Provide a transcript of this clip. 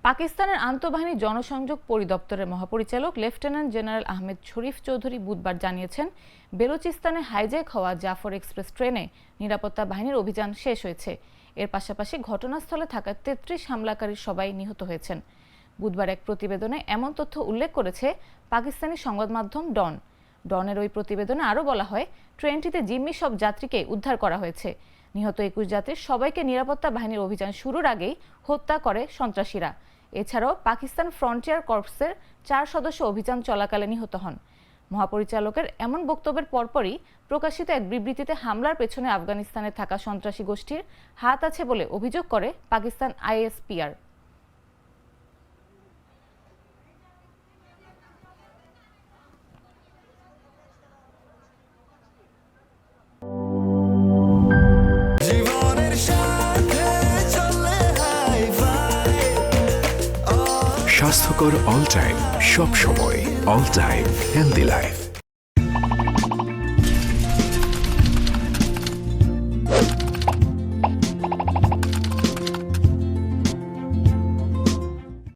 পাকিস্তানের আন্তঃবাহিনী জনসংযোগ পরিদপ্তরের মহাপরিচালক লেফটেন্যান্ট জেনারেল আহমেদ শরীফ চৌধুরী বুধবার জানিয়েছেন, বেলুচিস্তানে হাইজ্যাক হওয়া জাফর এক্সপ্রেস ট্রেনে নিরাপত্তা বাহিনীর অভিযান শেষ হয়েছে। এর পাশাপাশি ঘটনাস্থলে থাকা ৩৩ হামলাকারীর সবাই নিহত হয়েছেন। বুধবার এক প্রতিবেদনে এমন তথ্য উল্লেখ করেছে পাকিস্তানি সংবাদ মাধ্যম ডনের ওই প্রতিবেদনে আরও বলা হয়, ট্রেনটিতে জিম্মি সব যাত্রীকে উদ্ধার করা হয়েছে। নিহত ২১ যাত্রীর সবাইকে নিরাপত্তা বাহিনীর অভিযান শুরুর আগেই হত্যা করে সন্ত্রাসীরা। এছাড়াও পাকিস্তান ফ্রন্টিয়ার কর্পসের ৪ সদস্য অভিযান চলাকালে নিহত হন। মহাপরিচালকের এমন বক্তব্যের পরপরই প্রকাশিত এক বিবৃতিতে হামলার পেছনে আফগানিস্তানে থাকা সন্ত্রাসী গোষ্ঠীর হাত আছে বলে অভিযোগ করে পাকিস্তান আইএসপিআর। স্বাস্থ্যকর অল টাইম, সব সময় অল টাইম হেলদি লাইফ।